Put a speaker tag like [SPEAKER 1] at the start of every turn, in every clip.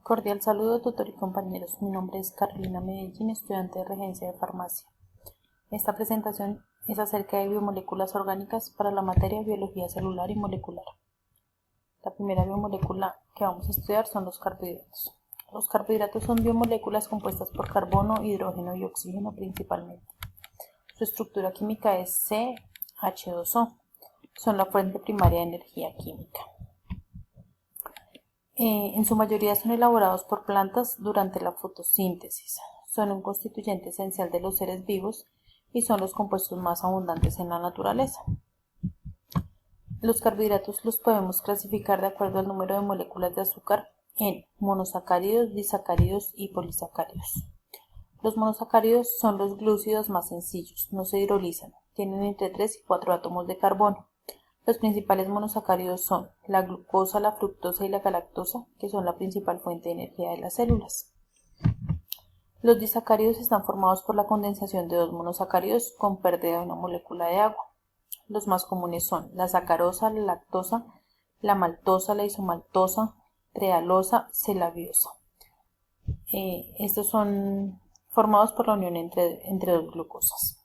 [SPEAKER 1] Cordial saludo, tutor y compañeros. Mi nombre es Carolina Medellín, estudiante de Regencia de Farmacia. Esta presentación es acerca de biomoléculas orgánicas para la materia biología celular y molecular. La primera biomolécula que vamos a estudiar son los carbohidratos. Los carbohidratos son biomoléculas compuestas por carbono, hidrógeno y oxígeno principalmente. Su estructura química es CH2O. Son la fuente primaria de energía química. En su mayoría son elaborados por plantas durante la fotosíntesis. Son un constituyente esencial de los seres vivos y son los compuestos más abundantes en la naturaleza. Los carbohidratos los podemos clasificar de acuerdo al número de moléculas de azúcar en monosacáridos, disacáridos y polisacáridos. Los monosacáridos son los glúcidos más sencillos, no se hidrolizan, tienen entre 3 y 4 átomos de carbono. Los principales monosacáridos son la glucosa, la fructosa y la galactosa, que son la principal fuente de energía de las células. Los disacáridos están formados por la condensación de dos monosacáridos con pérdida de una molécula de agua. Los más comunes son la sacarosa, la lactosa, la maltosa, la isomaltosa, trealosa, celabiosa. Estos son formados por la unión entre dos glucosas.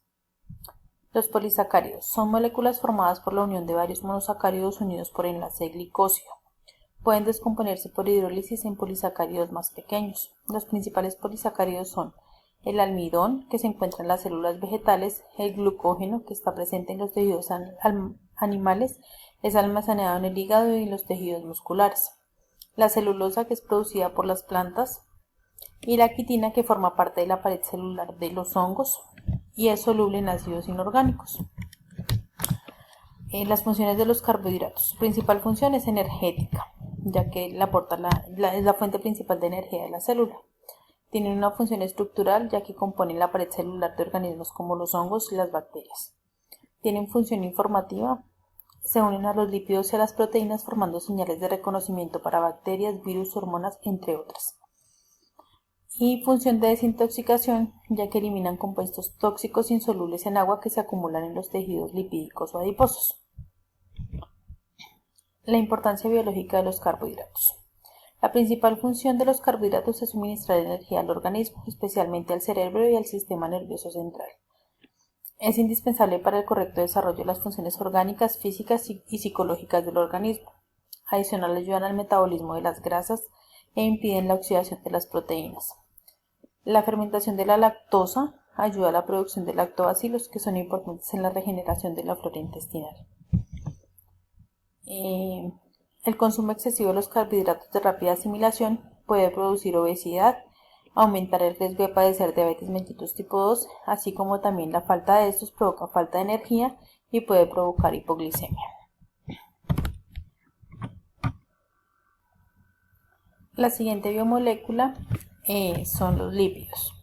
[SPEAKER 1] Los polisacáridos son moléculas formadas por la unión de varios monosacáridos unidos por enlace glicósido. Pueden descomponerse por hidrólisis en polisacáridos más pequeños. Los principales polisacáridos son el almidón, que se encuentra en las células vegetales, el glucógeno, que está presente en los tejidos animales, es almacenado en el hígado y en los tejidos musculares, la celulosa, que es producida por las plantas, y la quitina, que forma parte de la pared celular de los hongos y es soluble en ácidos inorgánicos. Las funciones de los carbohidratos. Su principal función es energética, ya que es la fuente principal de energía de la célula. Tienen una función estructural, ya que componen la pared celular de organismos como los hongos y las bacterias. Tienen función informativa, se unen a los lípidos y a las proteínas formando señales de reconocimiento para bacterias, virus, hormonas, entre otras. Y función de desintoxicación, ya que eliminan compuestos tóxicos insolubles en agua que se acumulan en los tejidos lipídicos o adiposos. La importancia biológica de los carbohidratos. La principal función de los carbohidratos es suministrar energía al organismo, especialmente al cerebro y al sistema nervioso central. Es indispensable para el correcto desarrollo de las funciones orgánicas, físicas y psicológicas del organismo. Adicional, ayudan al metabolismo de las grasas e impiden la oxidación de las proteínas. La fermentación de la lactosa ayuda a la producción de lactobacilos, que son importantes en la regeneración de la flora intestinal. El consumo excesivo de los carbohidratos de rápida asimilación puede producir obesidad, aumentar el riesgo de padecer diabetes mellitus tipo 2, así como también la falta de estos provoca falta de energía y puede provocar hipoglicemia. La siguiente biomolécula son los lípidos.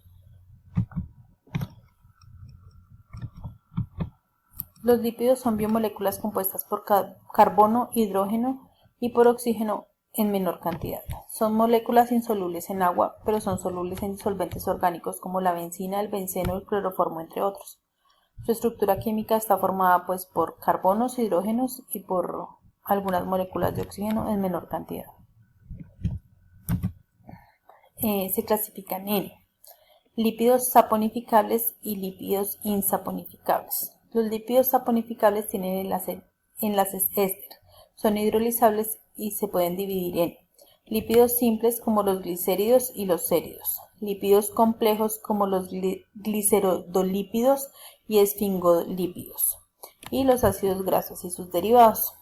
[SPEAKER 1] Los lípidos son biomoléculas compuestas por carbono, hidrógeno y por oxígeno en menor cantidad. Son moléculas insolubles en agua, pero son solubles en disolventes orgánicos como la benzina, el benceno, el cloroformo, entre otros. Su estructura química está formada por carbonos, hidrógenos y por algunas moléculas de oxígeno en menor cantidad. Se clasifican en lípidos saponificables y lípidos insaponificables. Los lípidos saponificables tienen enlaces éster, son hidrolizables y se pueden dividir en lípidos simples como los glicéridos y los séridos, lípidos complejos como los glicerodolípidos y esfingolípidos, y los ácidos grasos y sus derivados.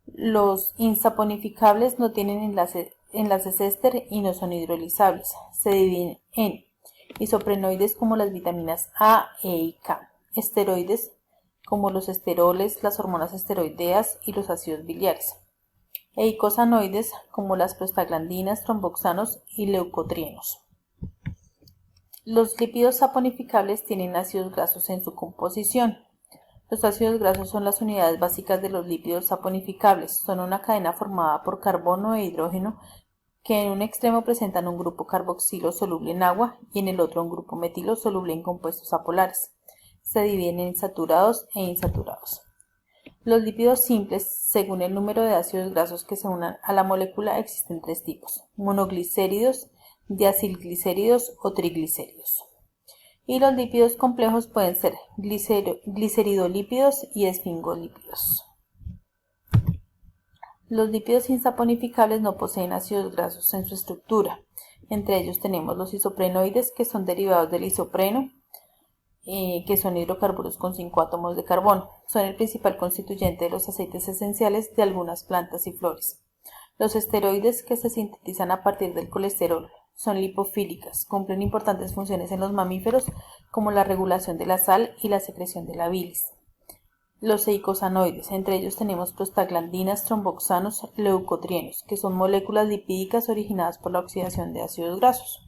[SPEAKER 1] Los insaponificables no tienen enlaces éster y no son hidrolizables. Se dividen en isoprenoides como las vitaminas A, E y K, esteroides como los esteroles, las hormonas esteroideas y los ácidos biliares, e eicosanoides como las prostaglandinas, tromboxanos y leucotrienos. Los lípidos saponificables tienen ácidos grasos en su composición. Los ácidos grasos son las unidades básicas de los lípidos saponificables. Son una cadena formada por carbono e hidrógeno que en un extremo presentan un grupo carboxilo soluble en agua y en el otro un grupo metilo soluble en compuestos apolares. Se dividen en saturados e insaturados. Los lípidos simples, según el número de ácidos grasos que se unan a la molécula, existen tres tipos: monoglicéridos, diacilglicéridos o triglicéridos. Y los lípidos complejos pueden ser gliceridolípidos y esfingolípidos. Los lípidos insaponificables no poseen ácidos grasos en su estructura. Entre ellos tenemos los isoprenoides, que son derivados del isopreno, que son hidrocarburos con 5 átomos de carbono. Son el principal constituyente de los aceites esenciales de algunas plantas y flores. Los esteroides, que se sintetizan a partir del colesterol, son lipofílicas, cumplen importantes funciones en los mamíferos como la regulación de la sal y la secreción de la bilis. Los eicosanoides, entre ellos tenemos prostaglandinas, tromboxanos, leucotrienos, que son moléculas lipídicas originadas por la oxidación de ácidos grasos.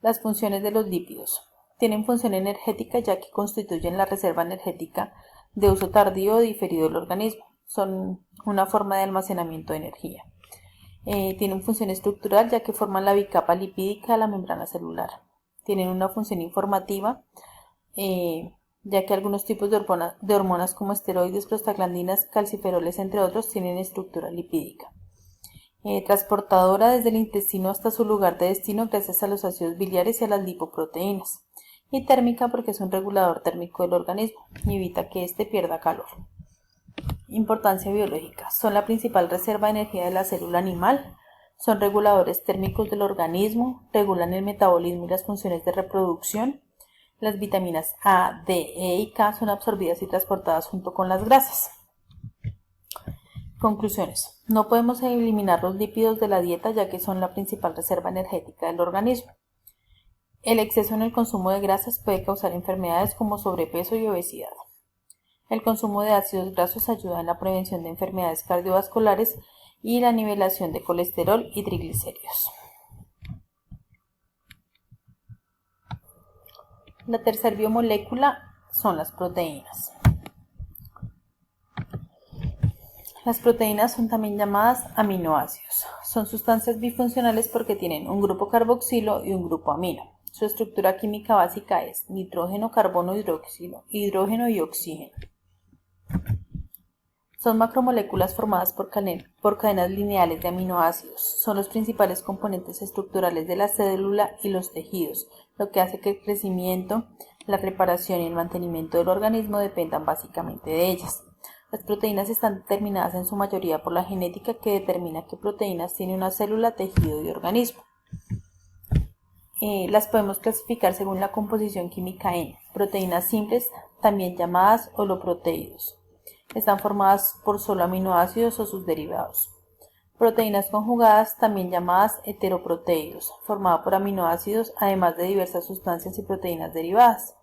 [SPEAKER 1] Las funciones de los lípidos. Tienen función energética ya que constituyen la reserva energética de uso tardío o diferido del organismo. Son una forma de almacenamiento de energía. Tienen función estructural ya que forman la bicapa lipídica de la membrana celular. Tienen una función informativa ya que algunos tipos de hormonas como esteroides, prostaglandinas, calciferoles, entre otros, tienen estructura lipídica. Transportadora desde el intestino hasta su lugar de destino gracias a los ácidos biliares y a las lipoproteínas. Y térmica porque es un regulador térmico del organismo y evita que éste pierda calor. Importancia biológica. Son la principal reserva de energía de la célula animal. Son reguladores térmicos del organismo. Regulan el metabolismo y las funciones de reproducción. Las vitaminas A, D, E y K son absorbidas y transportadas junto con las grasas. Conclusiones. No podemos eliminar los lípidos de la dieta ya que son la principal reserva energética del organismo. El exceso en el consumo de grasas puede causar enfermedades como sobrepeso y obesidad. El consumo de ácidos grasos ayuda en la prevención de enfermedades cardiovasculares y la nivelación de colesterol y triglicéridos. La tercera biomolécula son las proteínas. Las proteínas son también llamadas aminoácidos. Son sustancias bifuncionales porque tienen un grupo carboxilo y un grupo amino. Su estructura química básica es nitrógeno, carbono, hidrógeno y oxígeno. Son macromoléculas formadas por cadenas lineales de aminoácidos. Son los principales componentes estructurales de la célula y los tejidos, lo que hace que el crecimiento, la reparación y el mantenimiento del organismo dependan básicamente de ellas. Las proteínas están determinadas en su mayoría por la genética que determina qué proteínas tiene una célula, tejido y organismo. Las podemos clasificar según la composición química en proteínas simples, también llamadas holoproteídos. Están formadas por solo aminoácidos o sus derivados. Proteínas conjugadas, también llamadas heteroproteídos, formada por aminoácidos, además de diversas sustancias y proteínas derivadas.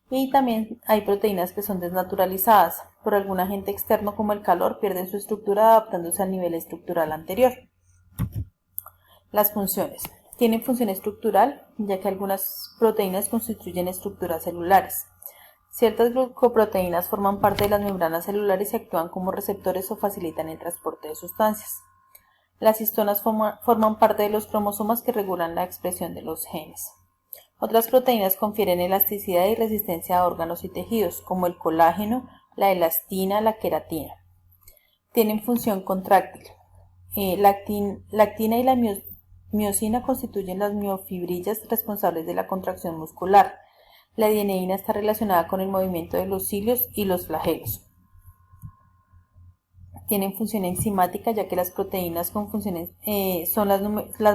[SPEAKER 1] Y también hay proteínas que son desnaturalizadas. Por algún agente externo como el calor, pierden su estructura adaptándose al nivel estructural anterior. Las funciones. Tienen función estructural, ya que algunas proteínas constituyen estructuras celulares. Ciertas glucoproteínas forman parte de las membranas celulares y actúan como receptores o facilitan el transporte de sustancias. Las histonas forman parte de los cromosomas que regulan la expresión de los genes. Otras proteínas confieren elasticidad y resistencia a órganos y tejidos, como el colágeno, la elastina, la queratina. Tienen función contráctil. La actina y la miosina constituyen las miofibrillas responsables de la contracción muscular. La dieneína está relacionada con el movimiento de los cilios y los flagelos. Tienen función enzimática ya que las proteínas con funciones son las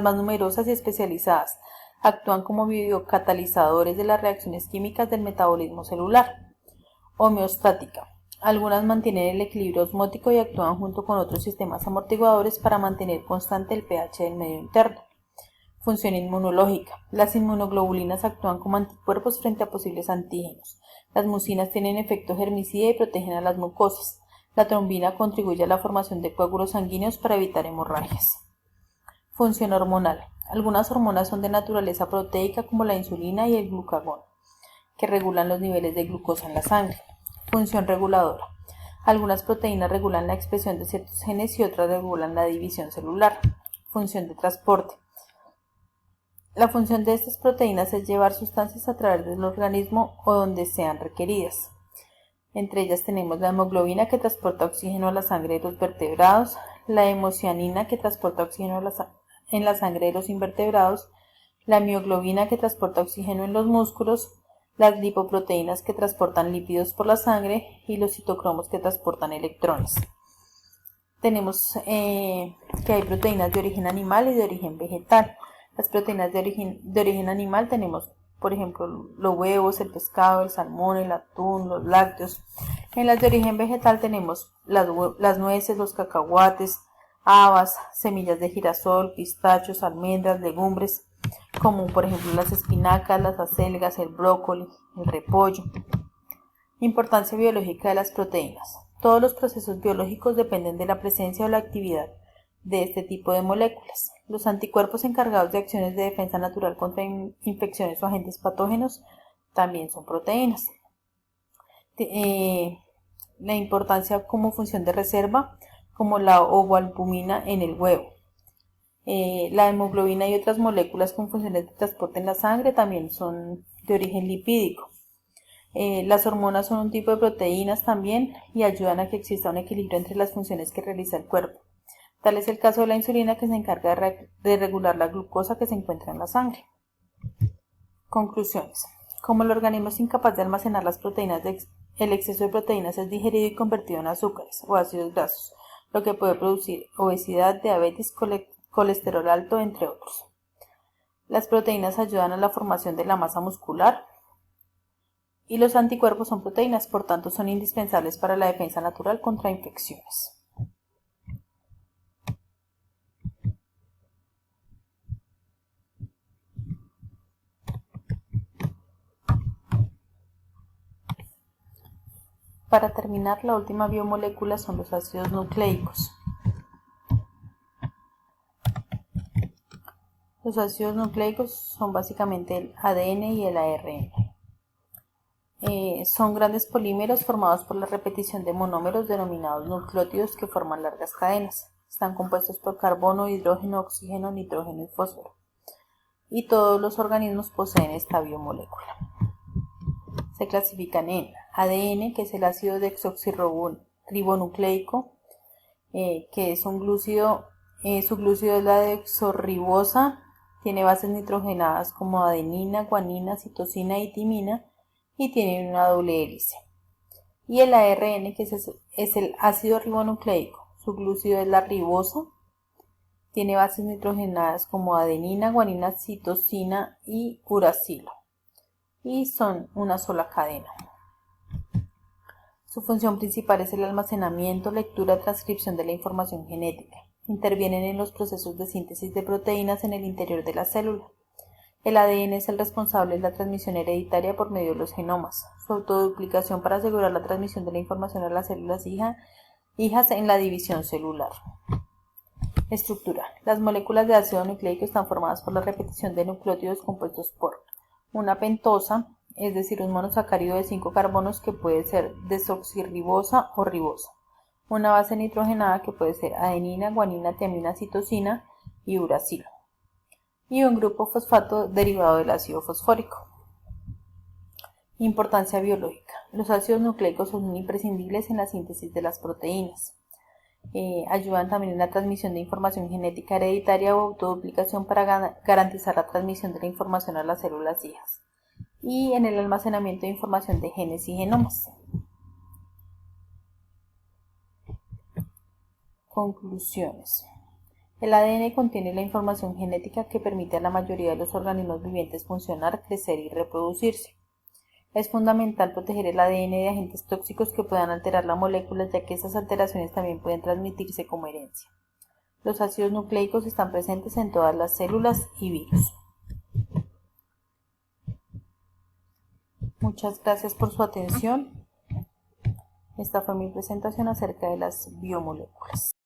[SPEAKER 1] más numerosas y especializadas. Actúan como biocatalizadores de las reacciones químicas del metabolismo celular. Homeostática. Algunas mantienen el equilibrio osmótico y actúan junto con otros sistemas amortiguadores para mantener constante el pH del medio interno. Función inmunológica. Las inmunoglobulinas actúan como anticuerpos frente a posibles antígenos. Las mucinas tienen efecto germicida y protegen a las mucosas. La trombina contribuye a la formación de coágulos sanguíneos para evitar hemorragias. Función hormonal. Algunas hormonas son de naturaleza proteica como la insulina y el glucagón, que regulan los niveles de glucosa en la sangre. Función reguladora. Algunas proteínas regulan la expresión de ciertos genes y otras regulan la división celular. Función de transporte. La función de estas proteínas es llevar sustancias a través del organismo o donde sean requeridas. Entre ellas tenemos la hemoglobina, que transporta oxígeno a la sangre de los vertebrados, la hemocianina, que transporta oxígeno en la sangre de los invertebrados, la mioglobina, que transporta oxígeno en los músculos, las lipoproteínas, que transportan lípidos por la sangre, y los citocromos, que transportan electrones. Tenemos que hay proteínas de origen animal y de origen vegetal. Las proteínas de origen animal tenemos, por ejemplo, los huevos, el pescado, el salmón, el atún, los lácteos. En las de origen vegetal tenemos las nueces, los cacahuates, habas, semillas de girasol, pistachos, almendras, legumbres, como por ejemplo las espinacas, las acelgas, el brócoli, el repollo. Importancia biológica de las proteínas. Todos los procesos biológicos dependen de la presencia o la actividad de este tipo de moléculas. Los anticuerpos encargados de acciones de defensa natural contra infecciones o agentes patógenos también son proteínas. La importancia como función de reserva, como la ovoalbumina en el huevo. La hemoglobina y otras moléculas con funciones de transporte en la sangre también son de origen lipídico. Las hormonas son un tipo de proteínas también y ayudan a que exista un equilibrio entre las funciones que realiza el cuerpo. Tal es el caso de la insulina, que se encarga de regular la glucosa que se encuentra en la sangre. Conclusiones. Como el organismo es incapaz de almacenar las proteínas, el exceso de proteínas es digerido y convertido en azúcares o ácidos grasos, lo que puede producir obesidad, diabetes, colesterol alto, entre otros. Las proteínas ayudan a la formación de la masa muscular, y los anticuerpos son proteínas, por tanto son indispensables para la defensa natural contra infecciones. Para terminar, la última biomolécula son los ácidos nucleicos. Los ácidos nucleicos son básicamente el ADN y el ARN. Son grandes polímeros formados por la repetición de monómeros denominados nucleótidos, que forman largas cadenas. Están compuestos por carbono, hidrógeno, oxígeno, nitrógeno y fósforo. Y todos los organismos poseen esta biomolécula. Se clasifican en ADN, que es el ácido desoxirribonucleico, que es un glúcido, su glúcido es la deoxirribosa, tiene bases nitrogenadas como adenina, guanina, citosina y timina, y tiene una doble hélice. Y el ARN, que es el ácido ribonucleico, su glúcido es la ribosa, tiene bases nitrogenadas como adenina, guanina, citosina y uracilo, y son una sola cadena. Su función principal es el almacenamiento, lectura, transcripción de la información genética. Intervienen en los procesos de síntesis de proteínas en el interior de la célula. El ADN es el responsable de la transmisión hereditaria por medio de los genomas. Su autoduplicación para asegurar la transmisión de la información a las células hijas en la división celular. Estructura. Las moléculas de ácido nucleico están formadas por la repetición de nucleótidos compuestos por una pentosa, es decir, un monosacárido de 5 carbonos que puede ser desoxirribosa o ribosa, una base nitrogenada que puede ser adenina, guanina, timina, citosina y uracilo, y un grupo fosfato derivado del ácido fosfórico. Importancia biológica. Los ácidos nucleicos son imprescindibles en la síntesis de las proteínas. Ayudan también en la transmisión de información genética hereditaria o autoduplicación para garantizar la transmisión de la información a las células hijas, y en el almacenamiento de información de genes y genomas. Conclusiones. El ADN contiene la información genética que permite a la mayoría de los organismos vivientes funcionar, crecer y reproducirse. Es fundamental proteger el ADN de agentes tóxicos que puedan alterar la molécula, ya que esas alteraciones también pueden transmitirse como herencia. Los ácidos nucleicos están presentes en todas las células y virus. Muchas gracias por su atención. Esta fue mi presentación acerca de las biomoléculas.